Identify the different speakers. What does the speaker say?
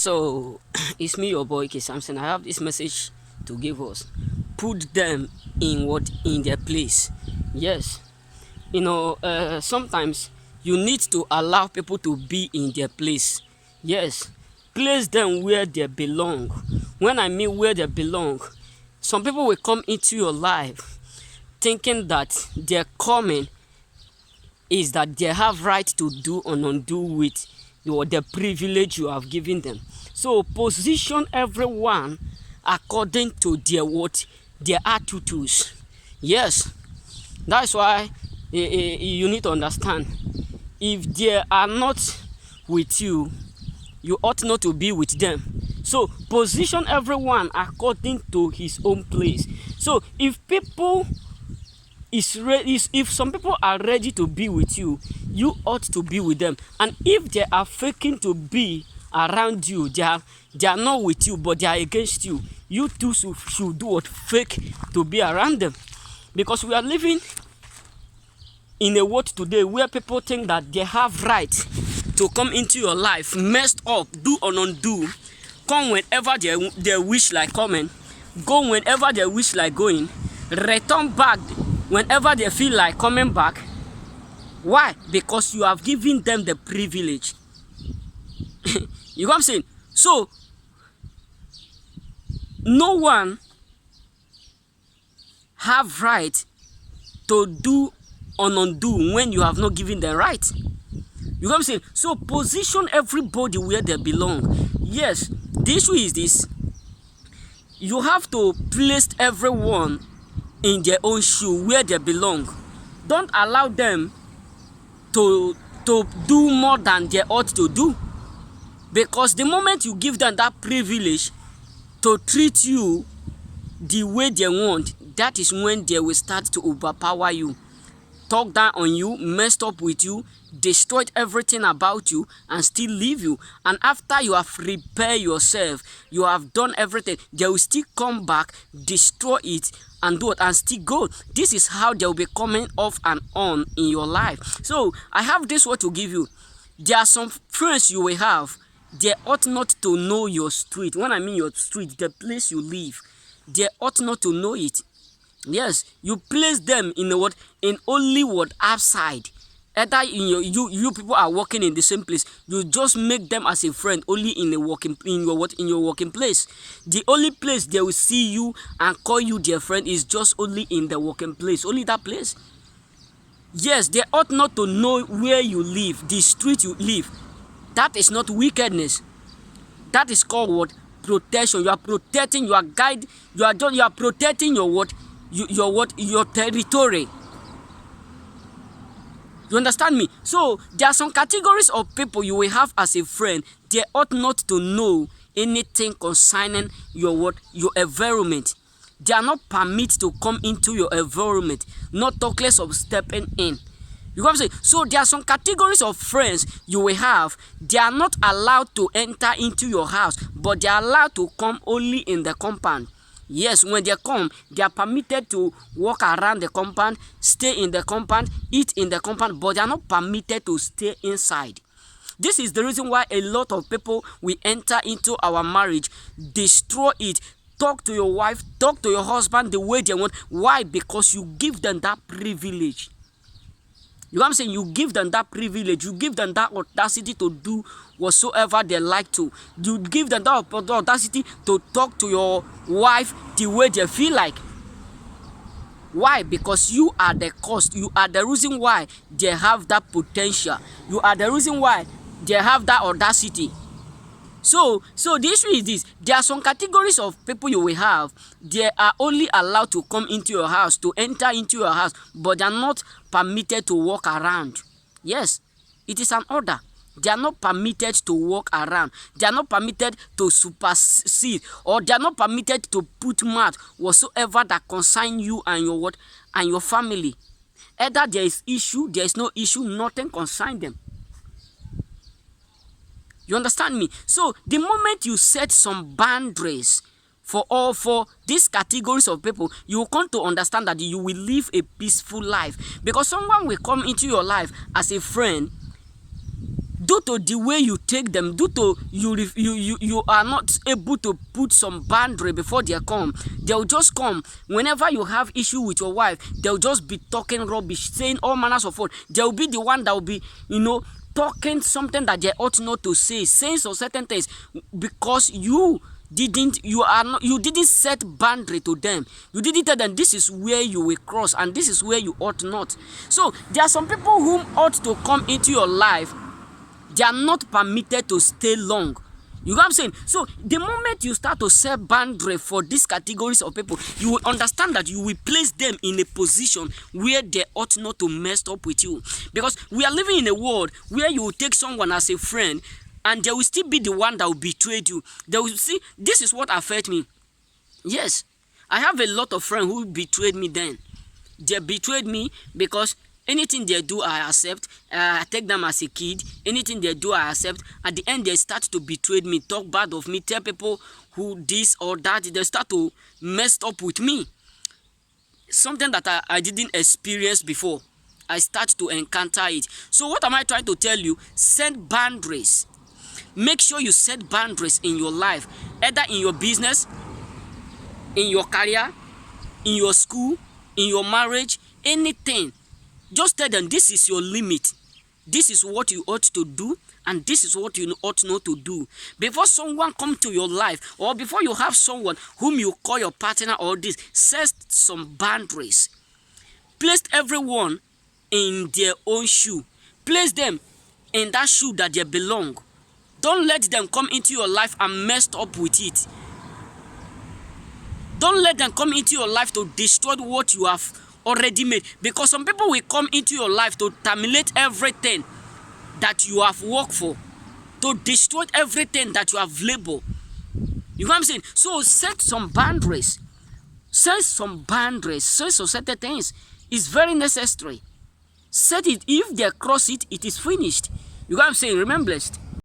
Speaker 1: So, it's me, your boy K Samson. I have this message to give us. Put them in their place. Yes, sometimes you need to allow people to be in their place. Yes, place them where they belong. When I mean where they belong, some people will come into your life thinking that their coming is that they have right to do or undo with the privilege you have given them. So position everyone according to their attitudes. Yes, that's why you need to understand, if they are not with you, you ought not to be with them. So position everyone according to his own place. So if some people are ready to be with you, you ought to be with them. And if they are faking to be around you, they are not with you but they are against you, you too should do what? Fake to be around them. Because we are living in a world today where people think that they have right to come into your life, messed up, do or undo, come whenever they wish like coming, go whenever they wish like going, return back whenever they feel like coming back. Why? Because you have given them the privilege. You know what I'm saying? So no one have right to do or undo when you have not given them right. You know what I'm saying? So position everybody where they belong. Yes, the issue is this: you have to place everyone in their own shoe where they belong. Don't allow them to do more than they ought to do, because the moment you give them that privilege to treat you the way they want, that is when they will start to overpower you, talk down on you, messed up with you, destroyed everything about you, and still leave you. And after you have repaired yourself, you have done everything, they will still come back, destroy it, and do it, and still go. This is how they will be coming off and on in your life. So I have this word to give you. There are some friends you will have, they ought not to know your street. When I mean your street, the place you live, they ought not to know it. Yes, you place them in only outside. Either you people are working in the same place, you just make them as a friend only in your working place. The only place they will see you and call you their friend is just only in the working place, only that place. Yes, they ought not to know where you live, the street you live. That is not wickedness. That is called what? Protection. You are protecting your guide. You are protecting your territory. You understand me? So there are some categories of people you will have as a friend. They ought not to know anything concerning your environment. They are not permitted to come into your environment, not talk less of stepping in. You know what I'm saying? So there are some categories of friends you will have. They are not allowed to enter into your house, but they are allowed to come only in the compound. Yes, when they come, they are permitted to walk around the compound, stay in the compound, eat in the compound, but they are not permitted to stay inside. This is the reason why a lot of people will enter into our marriage, destroy it, talk to your wife, talk to your husband the way they want. Why? Because you give them that privilege. You know what I'm saying? You give them that privilege. You give them that audacity to do whatsoever they like to. You give them that audacity to talk to your wife the way they feel like. Why? Because you are the cause. You are the reason why they have that potential. You are the reason why they have that audacity. So the issue is this: there are some categories of people you will have. They are only allowed to come into your house, to enter into your house, but they are not permitted to walk around. Yes, it is an order. They are not permitted to walk around. They are not permitted to supersede, or they are not permitted to put mouth whatsoever that concern you and your family. Either there is issue, there is no issue, nothing concern them. You understand me? So the moment you set some boundaries for these categories of people, you will come to understand that you will live a peaceful life. Because someone will come into your life as a friend, due to the way you take them, due to you are not able to put some boundary before they come. They'll just come whenever you have issue with your wife. They'll just be talking rubbish, saying all manners of words. They'll be the one that will be, talking something that they ought not to say, saying some certain things, because you didn't set boundary to them. You didn't tell them this is where you will cross and this is where you ought not. So there are some people whom ought to come into your life. They are not permitted to stay long. You know what I'm saying? So the moment you start to set boundary for these categories of people, you will understand that you will place them in a position where they ought not to mess up with you. Because we are living in a world where you will take someone as a friend and they will still be the one that will betray you. They will see, this is what affected me. Yes, I have a lot of friends who betrayed me then. They betrayed me because anything they do, I accept. I take them as a kid. Anything they do, I accept. At the end, they start to betray me, talk bad of me, tell people who this or that. They start to mess up with me. Something that I didn't experience before. I start to encounter it. So what am I trying to tell you? Set boundaries. Make sure you set boundaries in your life, either in your business, in your career, in your school, in your marriage, anything. Just tell them this is your limit. This is what you ought to do, and this is what you ought not to do. Before someone comes to your life, or before you have someone whom you call your partner or this, set some boundaries. Place everyone in their own shoe. Place them in that shoe that they belong. Don't let them come into your life and mess up with it. Don't let them come into your life to destroy what you have already made. Because some people will come into your life to terminate everything that you have worked for, to destroy everything that you have labored. You know what I'm saying? So set some boundaries. Set some boundaries. Set some certain things. It's very necessary. Set it. If they cross it, it is finished. You know what I'm saying? Remember, blessed.